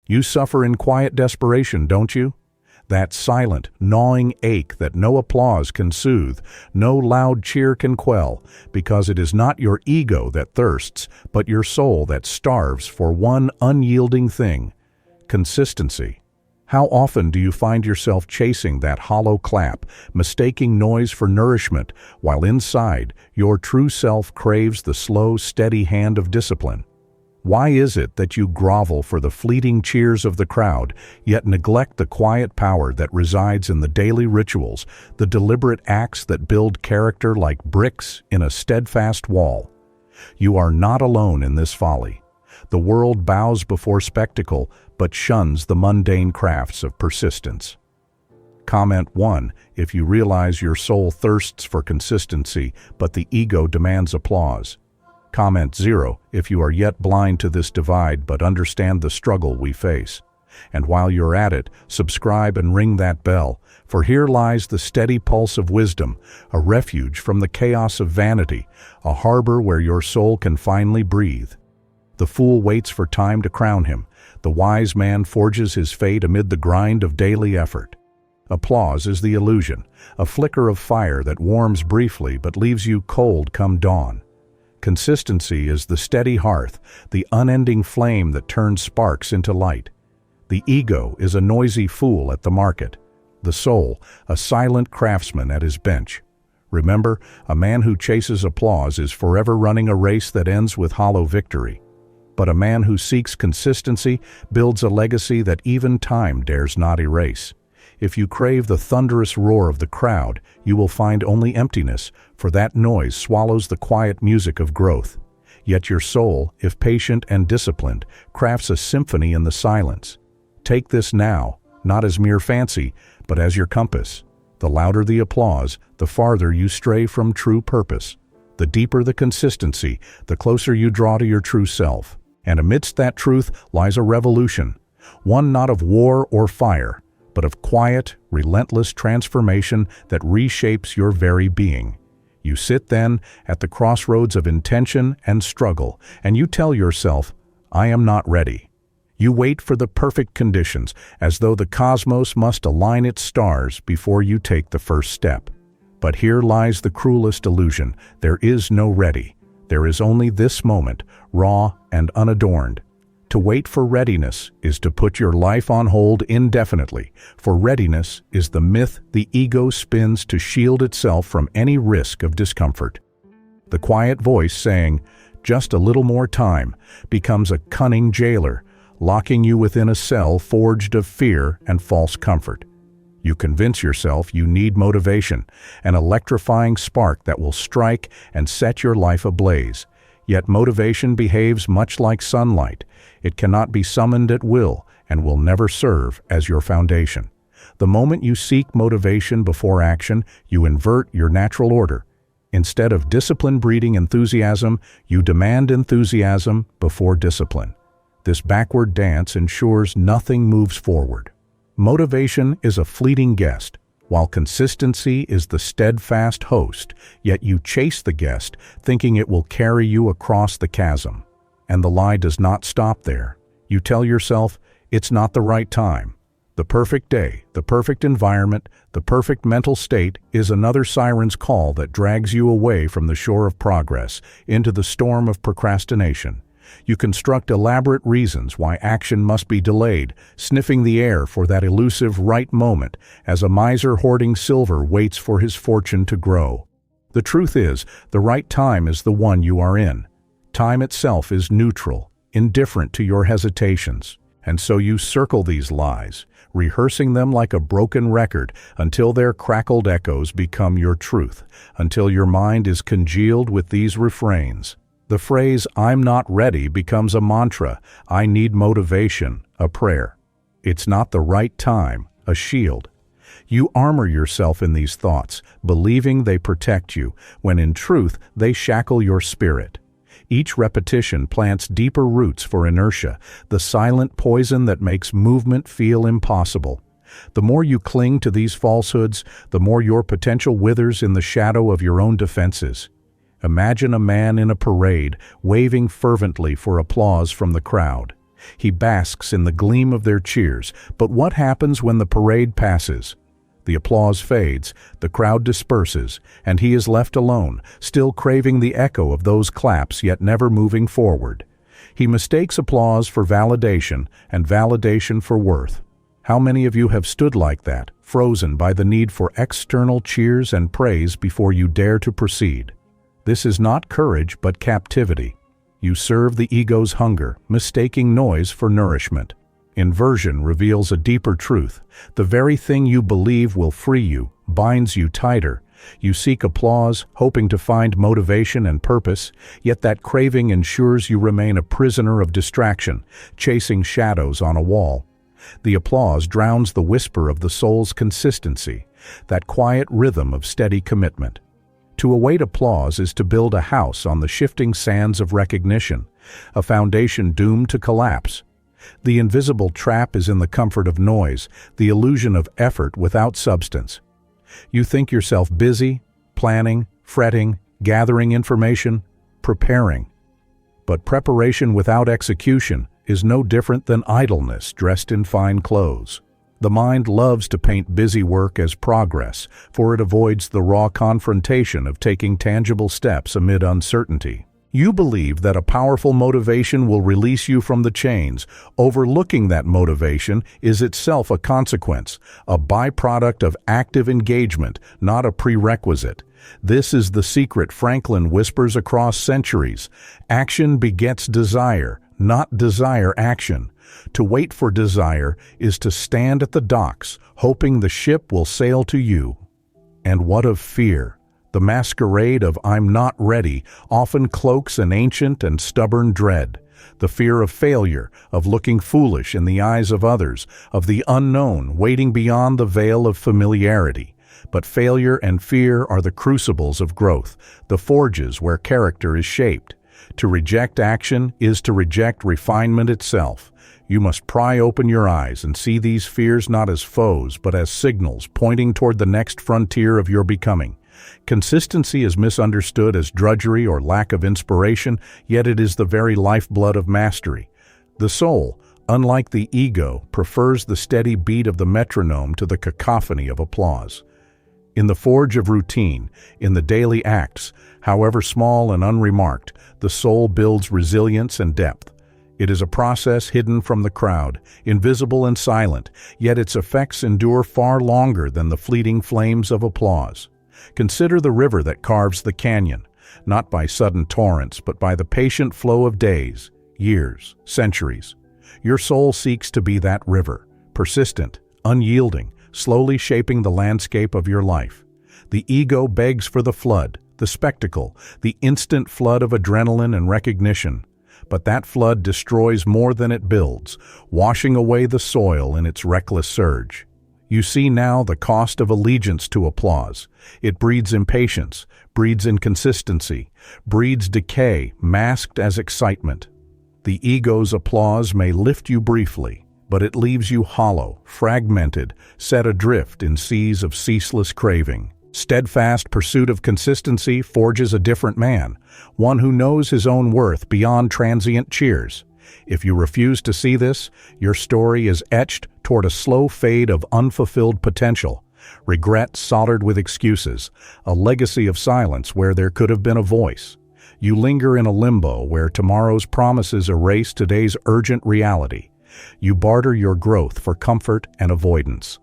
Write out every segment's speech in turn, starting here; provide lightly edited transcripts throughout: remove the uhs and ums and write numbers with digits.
You suffer in quiet desperation, don't you? That silent, gnawing ache that no applause can soothe, no loud cheer can quell, because it is not your ego that thirsts, but your soul that starves for one unyielding thing: consistency. How often do you find yourself chasing that hollow clap, mistaking noise for nourishment, while inside, your true self craves the slow, steady hand of discipline? Why is it that you grovel for the fleeting cheers of the crowd, yet neglect the quiet power that resides in the daily rituals, the deliberate acts that build character like bricks in a steadfast wall? You are not alone in this folly. The world bows before spectacle, but shuns the mundane crafts of persistence. Comment 1 if you realize your soul thirsts for consistency, but the ego demands applause. Comment 0 if you are yet blind to this divide but understand the struggle we face. And while you're at it, subscribe and ring that bell, for here lies the steady pulse of wisdom, a refuge from the chaos of vanity, a harbor where your soul can finally breathe. The fool waits for time to crown him. The wise man forges his fate amid the grind of daily effort. Applause is the illusion, a flicker of fire that warms briefly but leaves you cold come dawn. Consistency is the steady hearth, the unending flame that turns sparks into light. The ego is a noisy fool at the market. The soul, a silent craftsman at his bench. Remember, a man who chases applause is forever running a race that ends with hollow victory. But a man who seeks consistency builds a legacy that even time dares not erase. If you crave the thunderous roar of the crowd, you will find only emptiness, for that noise swallows the quiet music of growth. Yet your soul, if patient and disciplined, crafts a symphony in the silence. Take this now, not as mere fancy, but as your compass. The louder the applause, the farther you stray from true purpose. The deeper the consistency, the closer you draw to your true self. And amidst that truth lies a revolution, one not of war or fire, but of quiet, relentless transformation that reshapes your very being. You sit then at the crossroads of intention and struggle, and you tell yourself, "I am not ready." You wait for the perfect conditions, as though the cosmos must align its stars before you take the first step. But here lies the cruelest illusion: there is no ready. There is only this moment, raw and unadorned. To wait for readiness is to put your life on hold indefinitely, for readiness is the myth the ego spins to shield itself from any risk of discomfort. The quiet voice saying, "Just a little more time," becomes a cunning jailer, locking you within a cell forged of fear and false comfort. You convince yourself you need motivation, an electrifying spark that will strike and set your life ablaze. Yet motivation behaves much like sunlight. It cannot be summoned at will and will never serve as your foundation. The moment you seek motivation before action, you invert your natural order. Instead of discipline breeding enthusiasm, you demand enthusiasm before discipline. This backward dance ensures nothing moves forward. Motivation is a fleeting guest, while consistency is the steadfast host, yet you chase the guest, thinking it will carry you across the chasm. And the lie does not stop there. You tell yourself, it's not the right time. The perfect day, the perfect environment, the perfect mental state is another siren's call that drags you away from the shore of progress, into the storm of procrastination. You construct elaborate reasons why action must be delayed, sniffing the air for that elusive right moment, as a miser hoarding silver waits for his fortune to grow. The truth is, the right time is the one you are in. Time itself is neutral, indifferent to your hesitations. And so you circle these lies, rehearsing them like a broken record until their crackled echoes become your truth, until your mind is congealed with these refrains. The phrase, "I'm not ready," becomes a mantra. "I need motivation," a prayer. It's not the right time, a shield. You armor yourself in these thoughts, believing they protect you, when in truth they shackle your spirit. Each repetition plants deeper roots for inertia, the silent poison that makes movement feel impossible. The more you cling to these falsehoods, the more your potential withers in the shadow of your own defenses. Imagine a man in a parade, waving fervently for applause from the crowd. He basks in the gleam of their cheers, but what happens when the parade passes? The applause fades, the crowd disperses, and he is left alone, still craving the echo of those claps yet never moving forward. He mistakes applause for validation and validation for worth. How many of you have stood like that, frozen by the need for external cheers and praise before you dare to proceed? This is not courage but captivity. You serve the ego's hunger, mistaking noise for nourishment. Inversion reveals a deeper truth. The very thing you believe will free you binds you tighter. You seek applause, hoping to find motivation and purpose, yet that craving ensures you remain a prisoner of distraction, chasing shadows on a wall. The applause drowns the whisper of the soul's consistency, that quiet rhythm of steady commitment. To await applause is to build a house on the shifting sands of recognition, a foundation doomed to collapse. The invisible trap is in the comfort of noise, the illusion of effort without substance. You think yourself busy, planning, fretting, gathering information, preparing. But preparation without execution is no different than idleness dressed in fine clothes. The mind loves to paint busy work as progress, for it avoids the raw confrontation of taking tangible steps amid uncertainty. You believe that a powerful motivation will release you from the chains. Overlooking that motivation is itself a consequence, a byproduct of active engagement, not a prerequisite. This is the secret Franklin whispers across centuries. Action begets desire, not desire action. To wait for desire is to stand at the docks, hoping the ship will sail to you. And what of fear? The masquerade of "I'm not ready" often cloaks an ancient and stubborn dread. The fear of failure, of looking foolish in the eyes of others, of the unknown waiting beyond the veil of familiarity. But failure and fear are the crucibles of growth, the forges where character is shaped. To reject action is to reject refinement itself. You must pry open your eyes and see these fears not as foes but as signals pointing toward the next frontier of your becoming. Consistency is misunderstood as drudgery or lack of inspiration, yet it is the very lifeblood of mastery. The soul, unlike the ego, prefers the steady beat of the metronome to the cacophony of applause. In the forge of routine, in the daily acts, however small and unremarked, the soul builds resilience and depth. It is a process hidden from the crowd, invisible and silent, yet its effects endure far longer than the fleeting flames of applause. Consider the river that carves the canyon, not by sudden torrents, but by the patient flow of days, years, centuries. Your soul seeks to be that river, persistent, unyielding, slowly shaping the landscape of your life. The ego begs for the flood, the spectacle, the instant flood of adrenaline and recognition. But that flood destroys more than it builds, washing away the soil in its reckless surge. You see now the cost of allegiance to applause. It breeds impatience, breeds inconsistency, breeds decay masked as excitement. The ego's applause may lift you briefly, but it leaves you hollow, fragmented, set adrift in seas of ceaseless craving. Steadfast pursuit of consistency forges a different man, one who knows his own worth beyond transient cheers. If you refuse to see this, your story is etched toward a slow fade of unfulfilled potential, regret soldered with excuses, a legacy of silence where there could have been a voice. You linger in a limbo where tomorrow's promises erase today's urgent reality. You barter your growth for comfort and avoidance.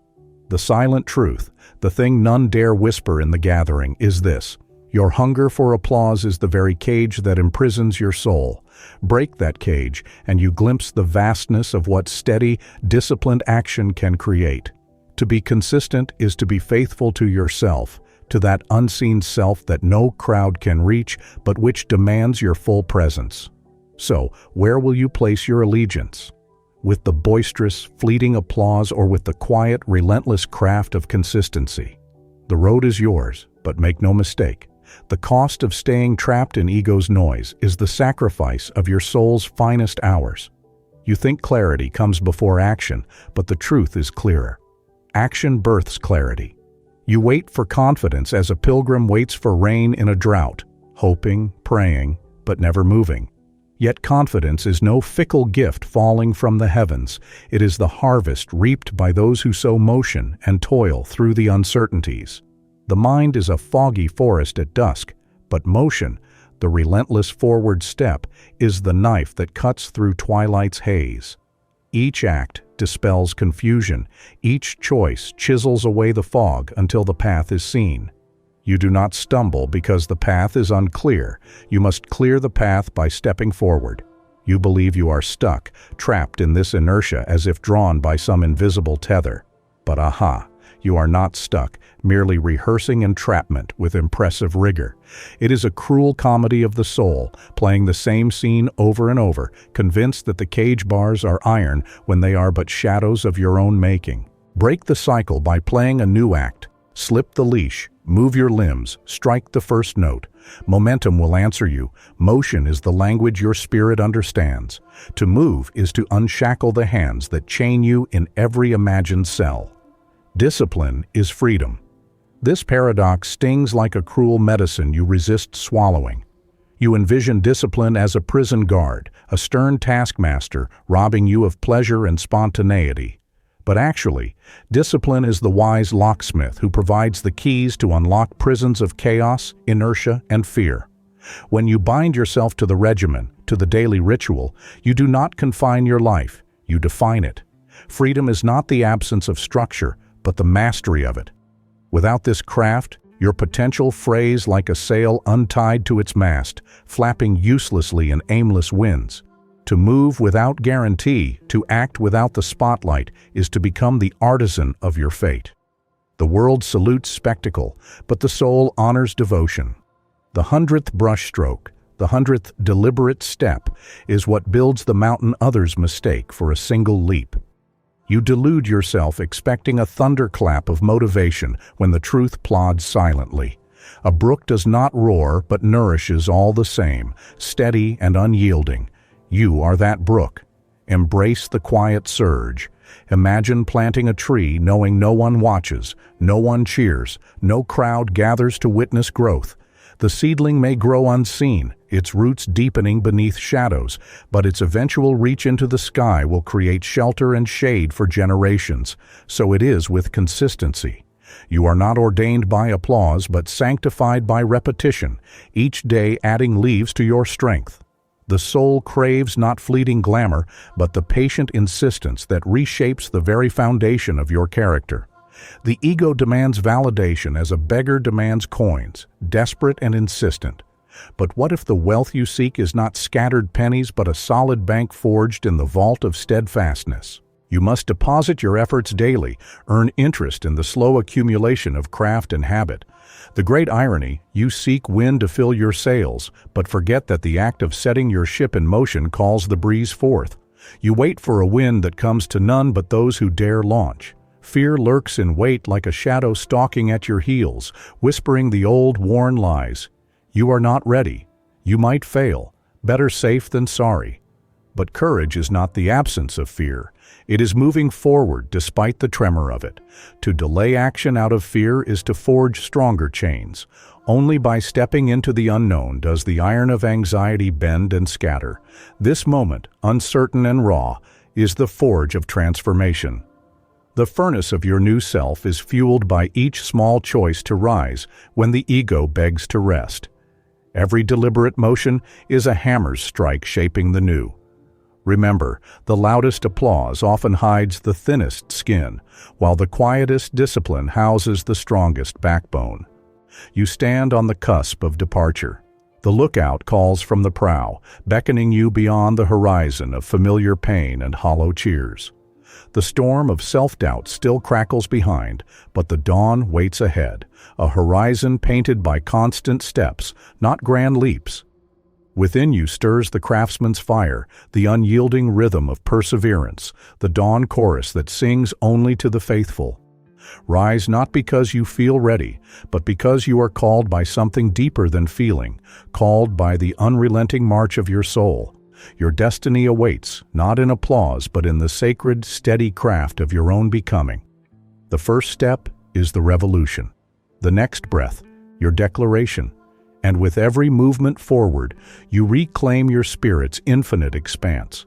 The silent truth, the thing none dare whisper in the gathering, is this: your hunger for applause is the very cage that imprisons your soul. Break that cage, and you glimpse the vastness of what steady, disciplined action can create. To be consistent is to be faithful to yourself, to that unseen self that no crowd can reach, but which demands your full presence. So, where will you place your allegiance? With the boisterous, fleeting applause, or with the quiet, relentless craft of consistency? The road is yours, but make no mistake. The cost of staying trapped in ego's noise is the sacrifice of your soul's finest hours. You think clarity comes before action, but the truth is clearer. Action births clarity. You wait for confidence as a pilgrim waits for rain in a drought, hoping, praying, but never moving. Yet confidence is no fickle gift falling from the heavens. It is the harvest reaped by those who sow motion and toil through the uncertainties. The mind is a foggy forest at dusk, but motion, the relentless forward step, is the knife that cuts through twilight's haze. Each act dispels confusion. Each choice chisels away the fog until the path is seen. You do not stumble because the path is unclear. You must clear the path by stepping forward. You believe you are stuck, trapped in this inertia as if drawn by some invisible tether. But aha! You are not stuck, merely rehearsing entrapment with impressive rigor. It is a cruel comedy of the soul, playing the same scene over and over, convinced that the cage bars are iron when they are but shadows of your own making. Break the cycle by playing a new act. Slip the leash, move your limbs, strike the first note. Momentum will answer you. Motion is the language your spirit understands. To move is to unshackle the hands that chain you in every imagined cell. Discipline is freedom. This paradox stings like a cruel medicine you resist swallowing. You envision discipline as a prison guard, a stern taskmaster robbing you of pleasure and spontaneity. But actually, discipline is the wise locksmith who provides the keys to unlock prisons of chaos, inertia, and fear. When you bind yourself to the regimen, to the daily ritual, you do not confine your life, you define it. Freedom is not the absence of structure, but the mastery of it. Without this craft, your potential frays like a sail untied to its mast, flapping uselessly in aimless winds. To move without guarantee, to act without the spotlight, is to become the artisan of your fate. The world salutes spectacle, but the soul honors devotion. The 100th brushstroke, the 100th deliberate step, is what builds the mountain others mistake for a single leap. You delude yourself expecting a thunderclap of motivation when the truth plods silently. A brook does not roar but nourishes all the same, steady and unyielding. You are that brook. Embrace the quiet surge. Imagine planting a tree knowing no one watches, no one cheers, no crowd gathers to witness growth. The seedling may grow unseen, its roots deepening beneath shadows, but its eventual reach into the sky will create shelter and shade for generations. So it is with consistency. You are not ordained by applause, but sanctified by repetition, each day adding leaves to your strength. The soul craves not fleeting glamour, but the patient insistence that reshapes the very foundation of your character. The ego demands validation as a beggar demands coins, desperate and insistent. But what if the wealth you seek is not scattered pennies but a solid bank forged in the vault of steadfastness? You must deposit your efforts daily, earn interest in the slow accumulation of craft and habit. The great irony, you seek wind to fill your sails, but forget that the act of setting your ship in motion calls the breeze forth. You wait for a wind that comes to none but those who dare launch. Fear lurks in wait like a shadow stalking at your heels, whispering the old worn lies. You are not ready. You might fail. Better safe than sorry. But courage is not the absence of fear. It is moving forward despite the tremor of it. To delay action out of fear is to forge stronger chains. Only by stepping into the unknown does the iron of anxiety bend and scatter. This moment, uncertain and raw, is the forge of transformation. The furnace of your new self is fueled by each small choice to rise when the ego begs to rest. Every deliberate motion is a hammer's strike shaping the new. Remember, the loudest applause often hides the thinnest skin, while the quietest discipline houses the strongest backbone. You stand on the cusp of departure. The lookout calls from the prow, beckoning you beyond the horizon of familiar pain and hollow cheers. The storm of self-doubt still crackles behind, but the dawn waits ahead, a horizon painted by constant steps, not grand leaps. Within you stirs the craftsman's fire, the unyielding rhythm of perseverance, the dawn chorus that sings only to the faithful. Rise not because you feel ready, but because you are called by something deeper than feeling, called by the unrelenting march of your soul. Your destiny awaits, not in applause, but in the sacred, steady craft of your own becoming. The first step is the revolution. The next breath, your declaration. And with every movement forward, you reclaim your spirit's infinite expanse.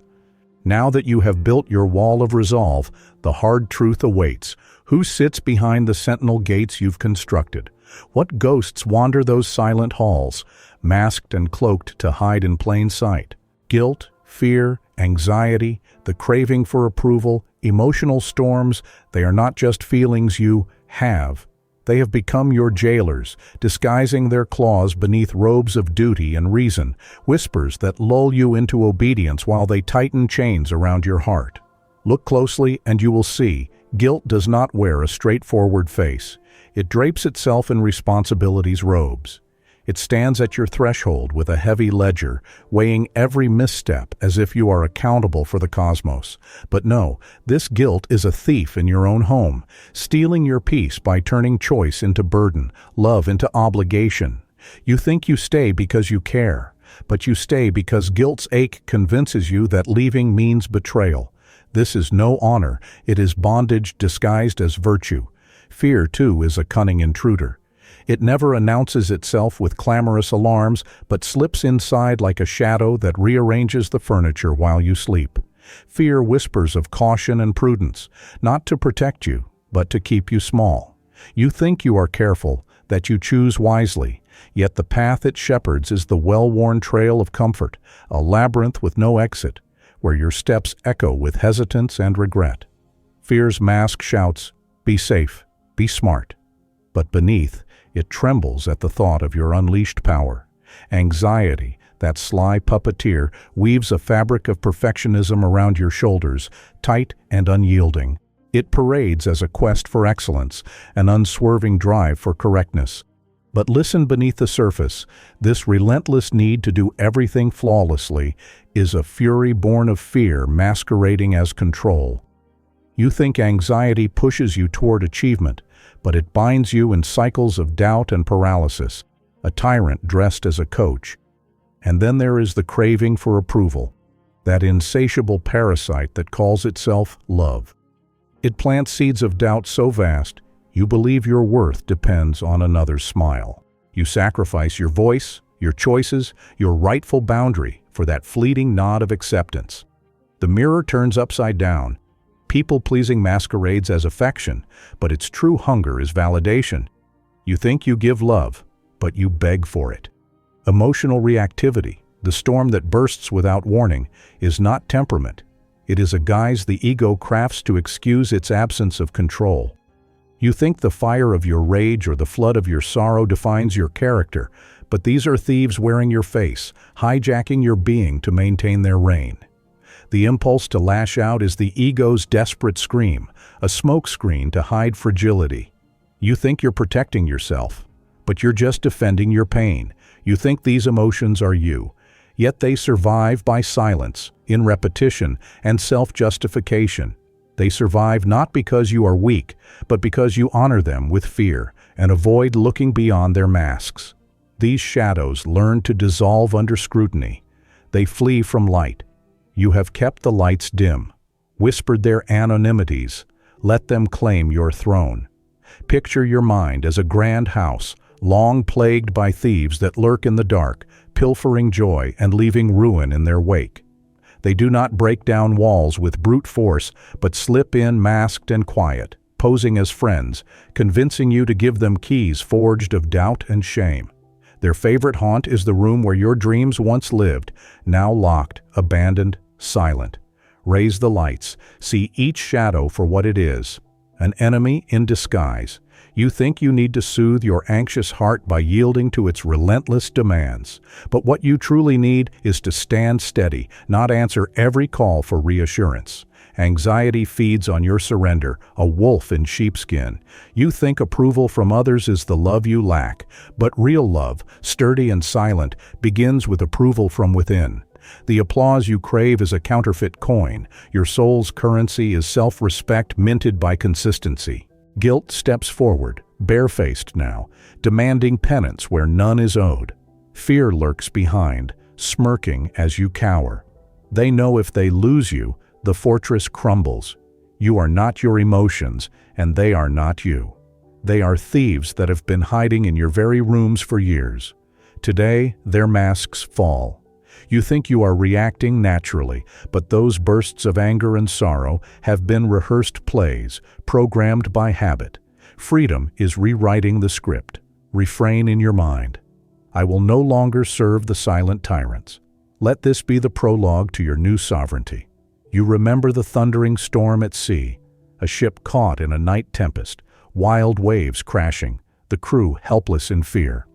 Now that you have built your wall of resolve, the hard truth awaits. Who sits behind the sentinel gates you've constructed? What ghosts wander those silent halls, masked and cloaked to hide in plain sight? Guilt, fear, anxiety, the craving for approval, emotional storms, they are not just feelings you have. They have become your jailers, disguising their claws beneath robes of duty and reason, whispers that lull you into obedience while they tighten chains around your heart. Look closely and you will see, guilt does not wear a straightforward face. It drapes itself in responsibility's robes. It stands at your threshold with a heavy ledger, weighing every misstep as if you are accountable for the cosmos. But no, this guilt is a thief in your own home, stealing your peace by turning choice into burden, love into obligation. You think you stay because you care, but you stay because guilt's ache convinces you that leaving means betrayal. This is no honor, it is bondage disguised as virtue. Fear, too, is a cunning intruder. It never announces itself with clamorous alarms, but slips inside like a shadow that rearranges the furniture while you sleep. Fear whispers of caution and prudence, not to protect you, but to keep you small. You think you are careful, that you choose wisely, yet the path it shepherds is the well-worn trail of comfort, a labyrinth with no exit, where your steps echo with hesitance and regret. Fear's mask shouts, "Be safe, be smart." But beneath, it trembles at the thought of your unleashed power. Anxiety, that sly puppeteer, weaves a fabric of perfectionism around your shoulders, tight and unyielding. It parades as a quest for excellence, an unswerving drive for correctness. But listen beneath the surface. This relentless need to do everything flawlessly is a fury born of fear masquerading as control. You think anxiety pushes you toward achievement, but it binds you in cycles of doubt and paralysis, a tyrant dressed as a coach. And then there is the craving for approval, that insatiable parasite that calls itself love. It plants seeds of doubt so vast, you believe your worth depends on another's smile. You sacrifice your voice, your choices, your rightful boundary for that fleeting nod of acceptance. The mirror turns upside down. People-pleasing masquerades as affection, but its true hunger is validation. You think you give love, but you beg for it. Emotional reactivity, the storm that bursts without warning, is not temperament. It is a guise the ego crafts to excuse its absence of control. You think the fire of your rage or the flood of your sorrow defines your character, but these are thieves wearing your face, hijacking your being to maintain their reign. The impulse to lash out is the ego's desperate scream, a smokescreen to hide fragility. You think you're protecting yourself, but you're just defending your pain. You think these emotions are you, yet they survive by silence, in repetition, and self-justification. They survive not because you are weak, but because you honor them with fear and avoid looking beyond their masks. These shadows learn to dissolve under scrutiny. They flee from light. You have kept the lights dim, whispered their anonymities. Let them claim your throne. Picture your mind as a grand house, long plagued by thieves that lurk in the dark, pilfering joy and leaving ruin in their wake. They do not break down walls with brute force, but slip in masked and quiet, posing as friends, convincing you to give them keys forged of doubt and shame. Their favorite haunt is the room where your dreams once lived, now locked, abandoned, silent. Raise the lights. See each shadow for what it is, an enemy in disguise. You think you need to soothe your anxious heart by yielding to its relentless demands. But what you truly need is to stand steady, not answer every call for reassurance. Anxiety feeds on your surrender, a wolf in sheepskin. You think approval from others is the love you lack, but real love, sturdy and silent, begins with approval from within. The applause you crave is a counterfeit coin. Your soul's currency is self-respect minted by consistency. Guilt steps forward, barefaced now, demanding penance where none is owed. Fear lurks behind, smirking as you cower. They know if they lose you, the fortress crumbles. You are not your emotions, and they are not you. They are thieves that have been hiding in your very rooms for years. Today, their masks fall. You think you are reacting naturally, but those bursts of anger and sorrow have been rehearsed plays, programmed by habit. Freedom is rewriting the script. Refrain in your mind. I will no longer serve the silent tyrants. Let this be the prologue to your new sovereignty. You remember the thundering storm at sea, a ship caught in a night tempest, wild waves crashing, the crew helpless in fear.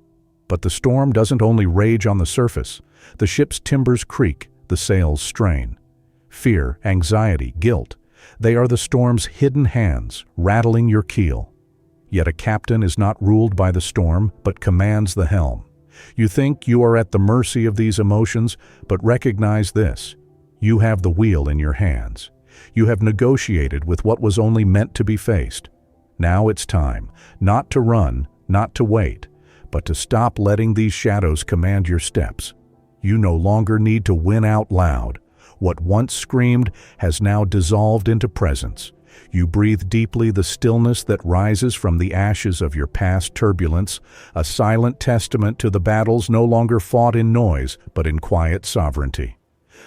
But the storm doesn't only rage on the surface. The ship's timbers creak, the sails strain. Fear, anxiety, guilt, they are the storm's hidden hands, rattling your keel. Yet a captain is not ruled by the storm, but commands the helm. You think you are at the mercy of these emotions, but recognize this. You have the wheel in your hands. You have negotiated with what was only meant to be faced. Now it's time, not to run, not to wait, but to stop letting these shadows command your steps. You no longer need to win out loud. What once screamed has now dissolved into presence. You breathe deeply the stillness that rises from the ashes of your past turbulence, a silent testament to the battles no longer fought in noise, but in quiet sovereignty.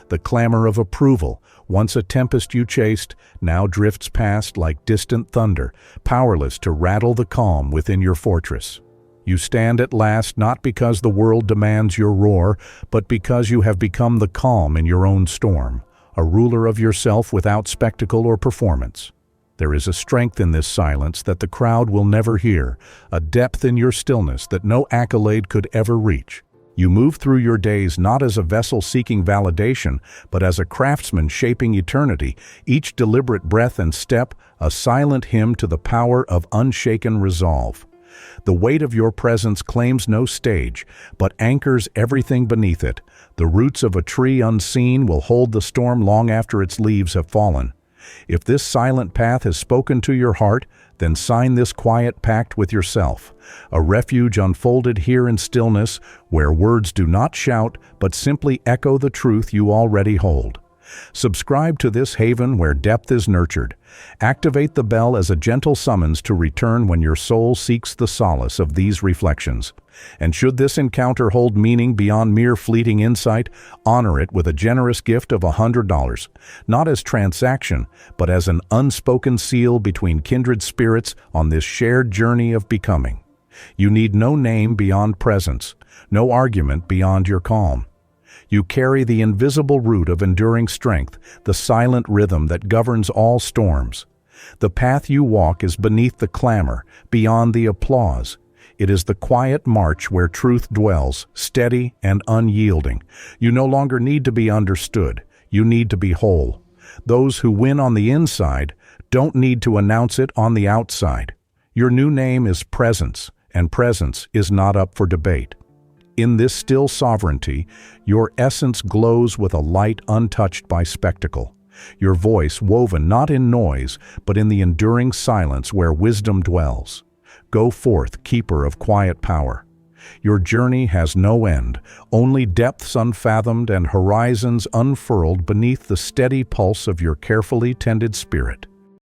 The clamor of approval, once a tempest you chased, now drifts past like distant thunder, powerless to rattle the calm within your fortress. You stand at last not because the world demands your roar, but because you have become the calm in your own storm, a ruler of yourself without spectacle or performance. There is a strength in this silence that the crowd will never hear, a depth in your stillness that no accolade could ever reach. You move through your days not as a vessel seeking validation, but as a craftsman shaping eternity, each deliberate breath and step a silent hymn to the power of unshaken resolve. The weight of your presence claims no stage, but anchors everything beneath it. The roots of a tree unseen will hold the storm long after its leaves have fallen. If this silent path has spoken to your heart, then sign this quiet pact with yourself, a refuge unfolded here in stillness, where words do not shout, but simply echo the truth you already hold. Subscribe to this haven where depth is nurtured. Activate the bell as a gentle summons to return when your soul seeks the solace of these reflections. And should this encounter hold meaning beyond mere fleeting insight, honor it with a generous gift of $100, not as transaction, but as an unspoken seal between kindred spirits on this shared journey of becoming. You need no name beyond presence, no argument beyond your calm. You carry the invisible root of enduring strength, the silent rhythm that governs all storms. The path you walk is beneath the clamor, beyond the applause. It is the quiet march where truth dwells, steady and unyielding. You no longer need to be understood. You need to be whole. Those who win on the inside don't need to announce it on the outside. Your new name is presence, and presence is not up for debate. In this still sovereignty, your essence glows with a light untouched by spectacle. Your voice woven not in noise, but in the enduring silence where wisdom dwells. Go forth, keeper of quiet power. Your journey has no end, only depths unfathomed and horizons unfurled beneath the steady pulse of your carefully tended spirit.